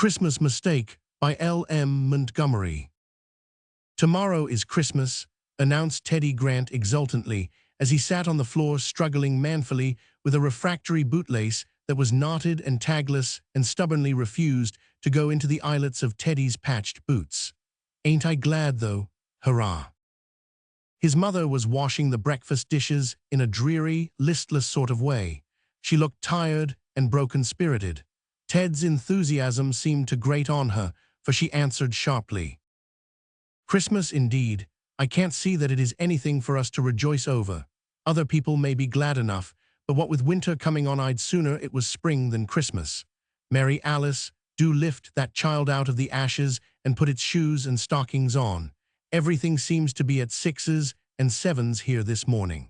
Christmas Mistake by L M Montgomery. "Tomorrow is Christmas," announced Teddy Grant exultantly as he sat on the floor struggling manfully with a refractory bootlace that was knotted and tagless and stubbornly refused to go into the eyelets of Teddy's patched boots. "Ain't I glad, though? Hurrah!" His mother was washing the breakfast dishes in a dreary, listless sort of way. She looked tired and broken-spirited. Ted's enthusiasm seemed to grate on her, for she answered sharply, "Christmas indeed. I can't see that it is anything for us to rejoice over. Other people may be glad enough, but what with winter coming on, I'd sooner it was spring than Christmas. Mary Alice, do lift that child out of the ashes and put its shoes and stockings on. Everything seems to be at 6s and 7s here this morning."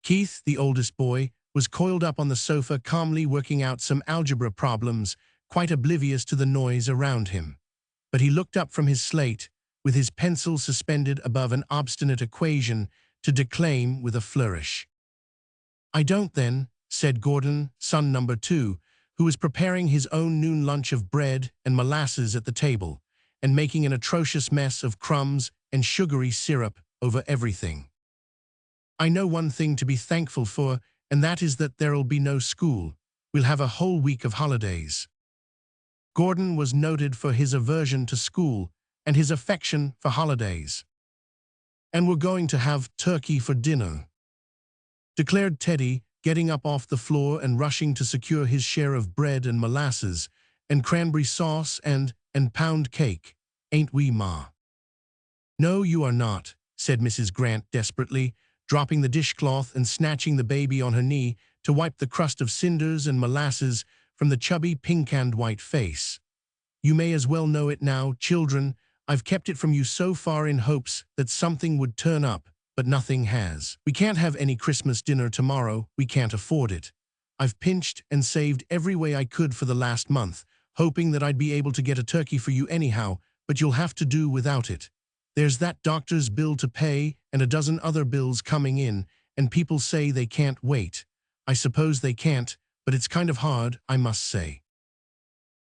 Keith, the oldest boy, was coiled up on the sofa calmly working out some algebra problems, quite oblivious to the noise around him. But he looked up from his slate, with his pencil suspended above an obstinate equation, to declaim with a flourish. "I don't then," said Gordon, son number 2, who was preparing his own noon lunch of bread and molasses at the table, and making an atrocious mess of crumbs and sugary syrup over everything. "I know one thing to be thankful for, and that is that there'll be no school. We'll have a whole week of holidays." Gordon was noted for his aversion to school and his affection for holidays. "And we're going to have turkey for dinner," declared Teddy, getting up off the floor and rushing to secure his share of bread and molasses, and cranberry sauce and pound cake. "Ain't we, Ma?" "No, you are not," said Mrs. Grant desperately, dropping the dishcloth and snatching the baby on her knee to wipe the crust of cinders and molasses from the chubby pink-and-white face. "You may as well know it now, children. I've kept it from you so far in hopes that something would turn up, but nothing has. We can't have any Christmas dinner tomorrow. We can't afford it. I've pinched and saved every way I could for the last month, hoping that I'd be able to get a turkey for you anyhow, but you'll have to do without it. There's that doctor's bill to pay and a dozen other bills coming in, and people say they can't wait. I suppose they can't, but it's kind of hard, I must say."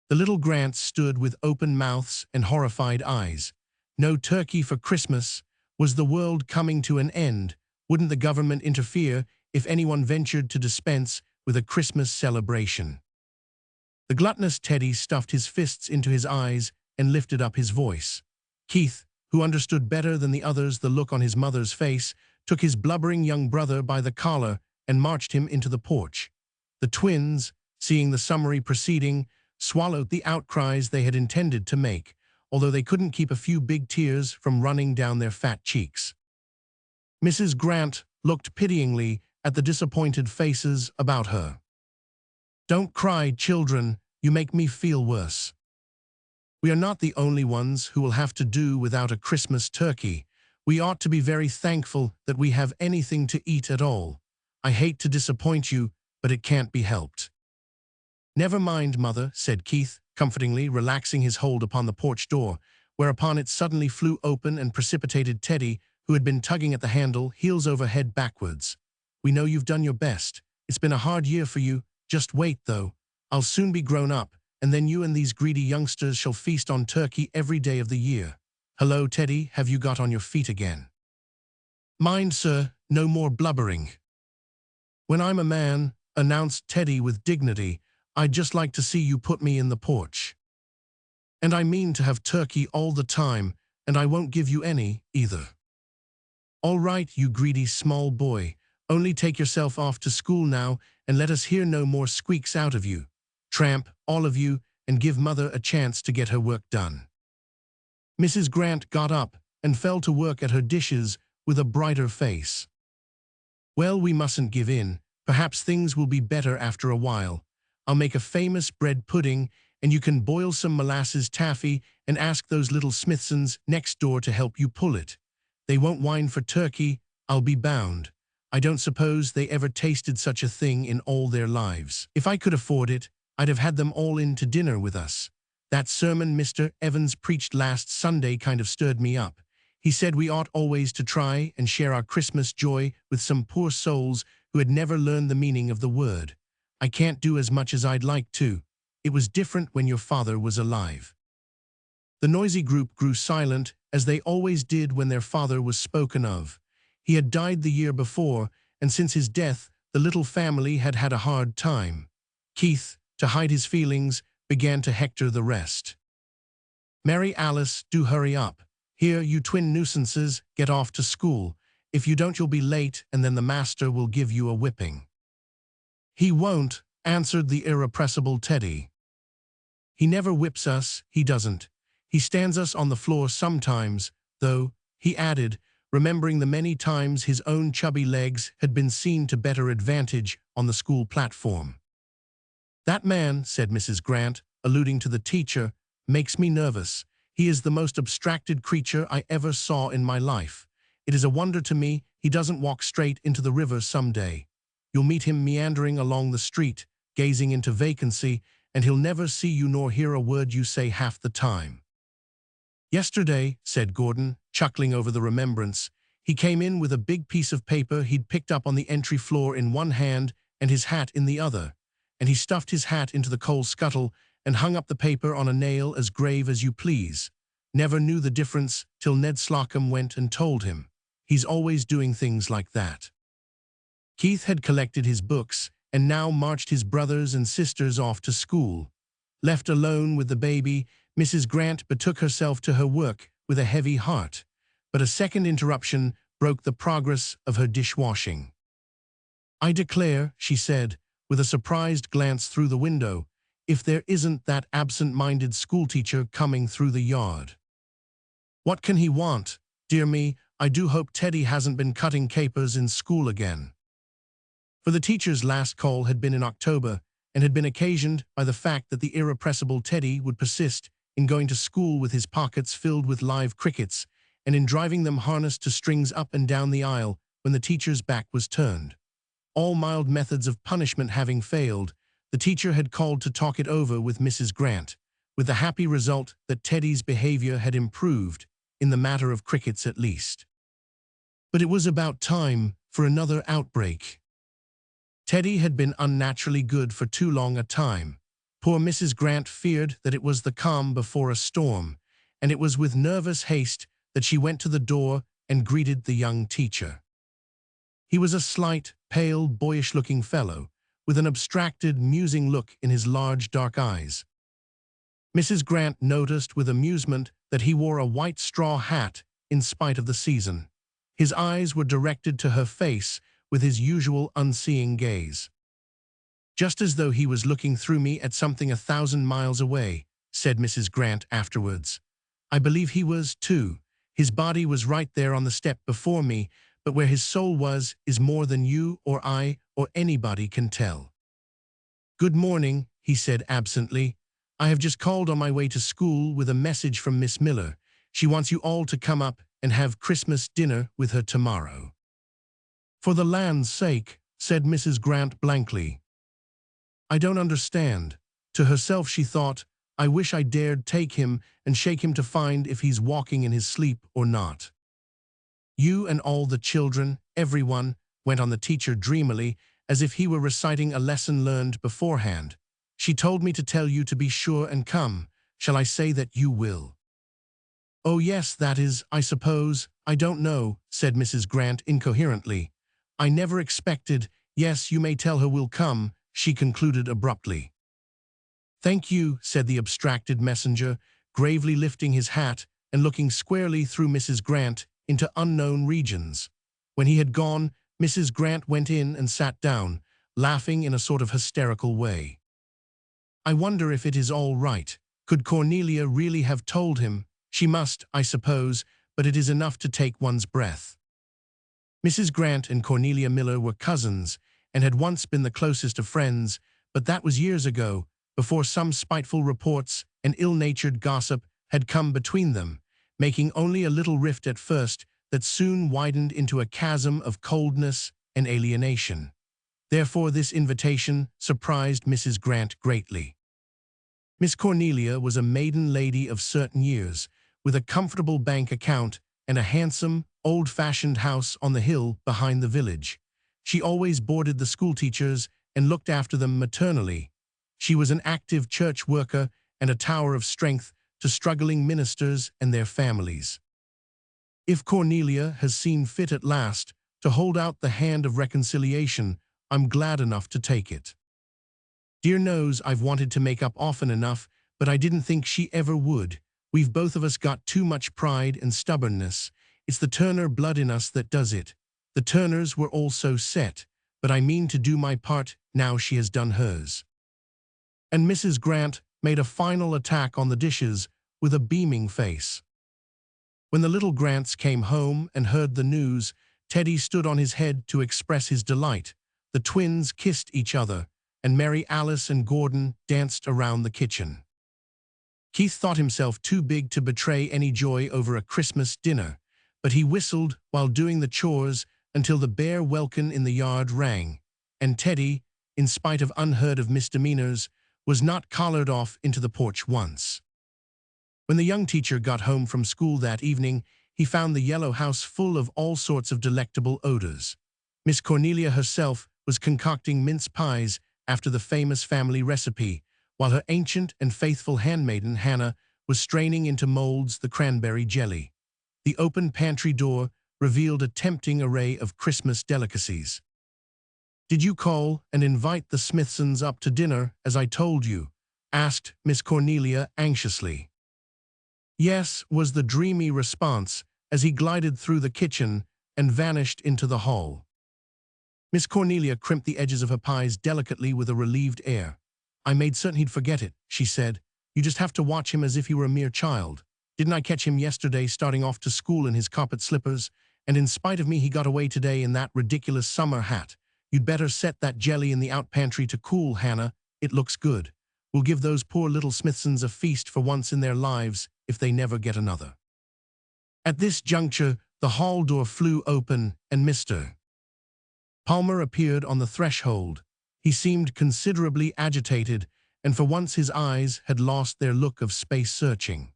The little Grants stood with open mouths and horrified eyes. No turkey for Christmas? Was the world coming to an end? Wouldn't the government interfere if anyone ventured to dispense with a Christmas celebration? The gluttonous Teddy stuffed his fists into his eyes and lifted up his voice. Keith, who understood better than the others the look on his mother's face, took his blubbering young brother by the collar and marched him into the porch. The twins, seeing the summary proceeding, swallowed the outcries they had intended to make, although they couldn't keep a few big tears from running down their fat cheeks. Mrs. Grant looked pityingly at the disappointed faces about her. "Don't cry, children. You make me feel worse. We are not the only ones who will have to do without a Christmas turkey. We ought to be very thankful that we have anything to eat at all. I hate to disappoint you, but it can't be helped." "Never mind, Mother," said Keith, comfortingly, relaxing his hold upon the porch door, whereupon it suddenly flew open and precipitated Teddy, who had been tugging at the handle, heels over head backwards. "We know you've done your best. It's been a hard year for you. Just wait, though. I'll soon be grown up, and then you and these greedy youngsters shall feast on turkey every day of the year. Hello, Teddy, have you got on your feet again?" "Mind, sir, no more blubbering." "When I'm a man," announced Teddy with dignity, "I'd just like to see you put me in the porch. And I mean to have turkey all the time, and I won't give you any, either." "All right, you greedy small boy. Only take yourself off to school now, and let us hear no more squeaks out of you. Tramp, all of you, and give Mother a chance to get her work done." Mrs. Grant got up and fell to work at her dishes with a brighter face. "Well, we mustn't give in. Perhaps things will be better after a while. I'll make a famous bread pudding, and you can boil some molasses taffy and ask those little Smithsons next door to help you pull it. They won't whine for turkey, I'll be bound. I don't suppose they ever tasted such a thing in all their lives. If I could afford it, I'd have had them all in to dinner with us. That sermon Mr. Evans preached last Sunday kind of stirred me up. He said we ought always to try and share our Christmas joy with some poor souls who had never learned the meaning of the word. I can't do as much as I'd like to. It was different when your father was alive. The noisy group grew silent, as they always did when their father was spoken of. He had died the year before, and since his death, the little family had had a hard time. Keith, to hide his feelings, began to hector the rest. "Mary Alice, do hurry up. Here, you twin nuisances, get off to school. If you don't, you'll be late, and then the master will give you a whipping." "He won't," answered the irrepressible Teddy. "He never whips us, he doesn't. He stands us on the floor sometimes, though," he added, remembering the many times his own chubby legs had been seen to better advantage on the school platform. "That man," said Mrs. Grant, alluding to the teacher, "makes me nervous. He is the most abstracted creature I ever saw in my life. It is a wonder to me he doesn't walk straight into the river some day. You'll meet him meandering along the street, gazing into vacancy, and he'll never see you nor hear a word you say half the time." "Yesterday," said Gordon, chuckling over the remembrance, "he came in with a big piece of paper he'd picked up on the entry floor in one hand and his hat in the other, and he stuffed his hat into the coal scuttle and hung up the paper on a nail as grave as you please. Never knew the difference till Ned Slocum went and told him. He's always doing things like that." Keith had collected his books and now marched his brothers and sisters off to school. Left alone with the baby, Mrs. Grant betook herself to her work with a heavy heart, but a second interruption broke the progress of her dishwashing. "I declare," she said, with a surprised glance through the window, "if there isn't that absent-minded schoolteacher coming through the yard. What can he want? Dear me, I do hope Teddy hasn't been cutting capers in school again." For the teacher's last call had been in October and had been occasioned by the fact that the irrepressible Teddy would persist in going to school with his pockets filled with live crickets and in driving them harnessed to strings up and down the aisle when the teacher's back was turned. All mild methods of punishment having failed, the teacher had called to talk it over with Mrs. Grant, with the happy result that Teddy's behavior had improved, in the matter of crickets at least. But it was about time for another outbreak. Teddy had been unnaturally good for too long a time. Poor Mrs. Grant feared that it was the calm before a storm, and it was with nervous haste that she went to the door and greeted the young teacher. He was a slight, pale, boyish-looking fellow, with an abstracted, musing look in his large, dark eyes. Mrs. Grant noticed with amusement that he wore a white straw hat in spite of the season. His eyes were directed to her face with his usual unseeing gaze. "Just as though he was looking through me at something 1,000 miles away," said Mrs. Grant afterwards. "I believe he was, too. His body was right there on the step before me, but where his soul was is more than you or I or anybody can tell." "Good morning," he said absently. "I have just called on my way to school with a message from Miss Miller. She wants you all to come up and have Christmas dinner with her tomorrow." "For the land's sake," said Mrs. Grant blankly. "I don't understand." To herself she thought, "I wish I dared take him and shake him to find if he's walking in his sleep or not." "You and all the children, everyone," went on the teacher dreamily, as if he were reciting a lesson learned beforehand. "She told me to tell you to be sure and come. Shall I say that you will?" "Oh yes, that is, I suppose, I don't know," said Mrs. Grant incoherently. "I never expected, yes, you may tell her we'll come," she concluded abruptly. "Thank you," said the abstracted messenger, gravely lifting his hat and looking squarely through Mrs. Grant into unknown regions. When he had gone, Mrs. Grant went in and sat down, laughing in a sort of hysterical way. "I wonder if it is all right. Could Cornelia really have told him? She must, I suppose, but it is enough to take one's breath." Mrs. Grant and Cornelia Miller were cousins and had once been the closest of friends, but that was years ago, before some spiteful reports and ill-natured gossip had come between them, making only a little rift at first that soon widened into a chasm of coldness and alienation. Therefore this invitation surprised Mrs. Grant greatly. Miss Cornelia was a maiden lady of certain years, with a comfortable bank account and a handsome, old-fashioned house on the hill behind the village. She always boarded the schoolteachers and looked after them maternally. She was an active church worker and a tower of strength to struggling ministers and their families. If Cornelia has seen fit at last to hold out the hand of reconciliation, I'm glad enough to take it. Dear knows I've wanted to make up often enough, but I didn't think she ever would. We've both of us got too much pride and stubbornness. It's the Turner blood in us that does it. The Turners were all so set, but I mean to do my part now she has done hers. And Mrs. Grant made a final attack on the dishes with a beaming face. When the little Grants came home and heard the news, Teddy stood on his head to express his delight. The twins kissed each other, and Mary Alice and Gordon danced around the kitchen. Keith thought himself too big to betray any joy over a Christmas dinner, but he whistled while doing the chores until the bare welkin in the yard rang, and Teddy, in spite of unheard-of misdemeanors, was not collared off into the porch once. When the young teacher got home from school that evening, he found the yellow house full of all sorts of delectable odors. Miss Cornelia herself was concocting mince pies after the famous family recipe, while her ancient and faithful handmaiden Hannah was straining into molds the cranberry jelly. The open pantry door revealed a tempting array of Christmas delicacies. "Did you call and invite the Smithsons up to dinner, as I told you?" asked Miss Cornelia anxiously. "Yes," was the dreamy response as he glided through the kitchen and vanished into the hall. Miss Cornelia crimped the edges of her pies delicately with a relieved air. "I made certain he'd forget it," she said. "You just have to watch him as if he were a mere child. Didn't I catch him yesterday starting off to school in his carpet slippers? And in spite of me he got away today in that ridiculous summer hat. You'd better set that jelly in the out pantry to cool, Hannah. It looks good. We'll give those poor little Smithsons a feast for once in their lives if they never get another." At this juncture, the hall door flew open and Mr. Palmer appeared on the threshold. He seemed considerably agitated, and for once his eyes had lost their look of space searching.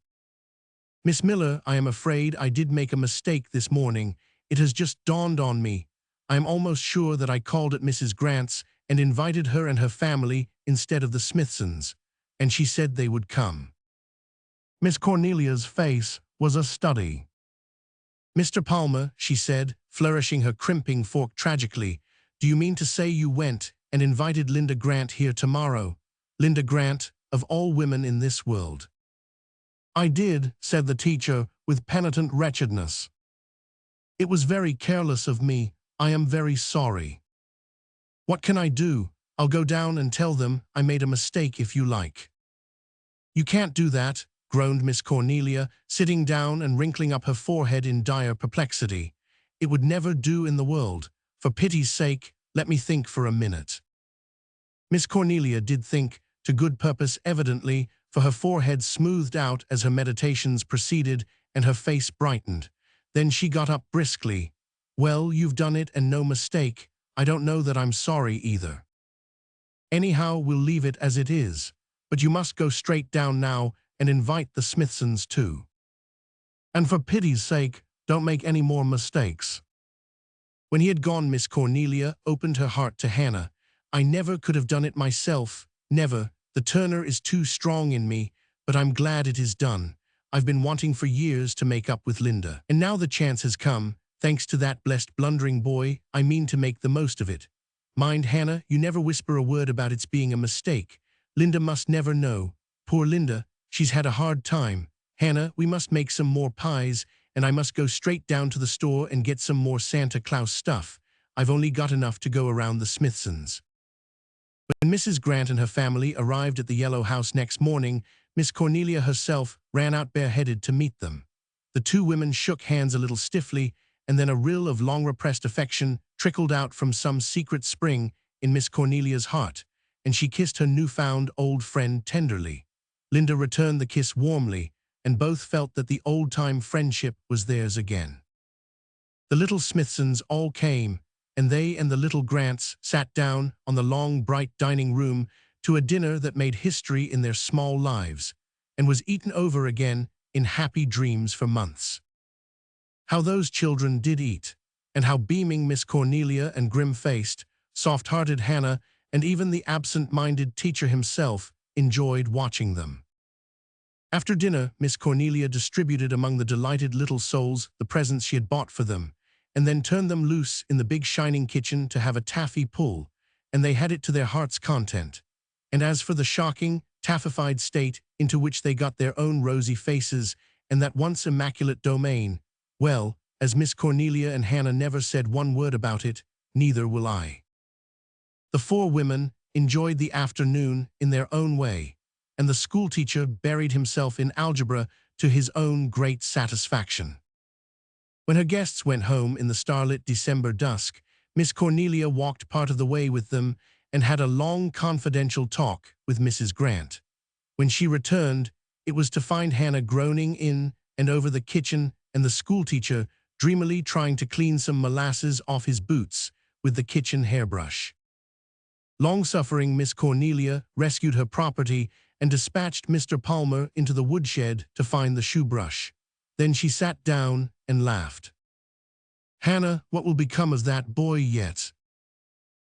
"Miss Miller, I am afraid I did make a mistake this morning. It has just dawned on me. I am almost sure that I called at Mrs. Grant's and invited her and her family instead of the Smithsons, and she said they would come." Miss Cornelia's face was a study. "Mr. Palmer," she said, flourishing her crimping fork tragically, "do you mean to say you went and invited Linda Grant here tomorrow? Linda Grant, of all women in this world." "I did," said the teacher with penitent wretchedness. "It was very careless of me. I am very sorry." "What can I do? I'll go down and tell them I made a mistake if you like." "You can't do that," groaned Miss Cornelia, sitting down and wrinkling up her forehead in dire perplexity. "It would never do in the world. For pity's sake, let me think for a minute." Miss Cornelia did think, to good purpose evidently, for her forehead smoothed out as her meditations proceeded and her face brightened. Then she got up briskly. "Well, you've done it and no mistake. I don't know that I'm sorry either. Anyhow, we'll leave it as it is. But you must go straight down now and invite the Smithsons too. And for pity's sake, don't make any more mistakes." When he had gone, Miss Cornelia opened her heart to Hannah. "I never could have done it myself, never. The Turner is too strong in me, but I'm glad it is done. I've been wanting for years to make up with Linda. And now the chance has come, thanks to that blessed blundering boy. I mean to make the most of it. Mind, Hannah, you never whisper a word about its being a mistake. Linda must never know. Poor Linda, she's had a hard time. Hannah, we must make some more pies, and I must go straight down to the store and get some more Santa Claus stuff. I've only got enough to go around the Smithsons." When Mrs. Grant and her family arrived at the yellow house next morning, Miss Cornelia herself ran out bareheaded to meet them. The two women shook hands a little stiffly, and then a rill of long-repressed affection trickled out from some secret spring in Miss Cornelia's heart, and she kissed her newfound old friend tenderly. Linda returned the kiss warmly, and both felt that the old-time friendship was theirs again. The little Smithsons all came, and they and the little Grants sat down on the long, bright dining room to a dinner that made history in their small lives, and was eaten over again in happy dreams for months. How those children did eat, and how beaming Miss Cornelia and grim-faced, soft-hearted Hannah and even the absent-minded teacher himself enjoyed watching them. After dinner, Miss Cornelia distributed among the delighted little souls the presents she had bought for them, and then turned them loose in the big shining kitchen to have a taffy pull, and they had it to their heart's content. And as for the shocking, taffified state into which they got their own rosy faces and that once immaculate domain, well, as Miss Cornelia and Hannah never said one word about it, neither will I. The four women enjoyed the afternoon in their own way, and the schoolteacher buried himself in algebra to his own great satisfaction. When her guests went home in the starlit December dusk, Miss Cornelia walked part of the way with them and had a long confidential talk with Mrs. Grant. When she returned, it was to find Hannah groaning in and over the kitchen and the schoolteacher dreamily trying to clean some molasses off his boots with the kitchen hairbrush. Long-suffering Miss Cornelia rescued her property and dispatched Mr. Palmer into the woodshed to find the shoe brush. Then she sat down and laughed. "Hannah, what will become of that boy yet?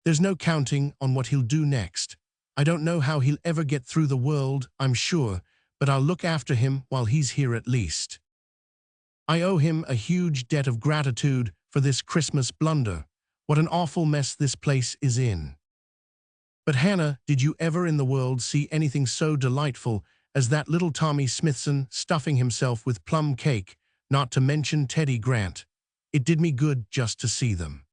There's no counting on what he'll do next. I don't know how he'll ever get through the world, I'm sure, but I'll look after him while he's here at least. I owe him a huge debt of gratitude for this Christmas blunder. What an awful mess this place is in." But Hannah, did you ever in the world see anything so delightful as that little Tommy Smithson stuffing himself with plum cake, not to mention Teddy Grant? It did me good just to see them.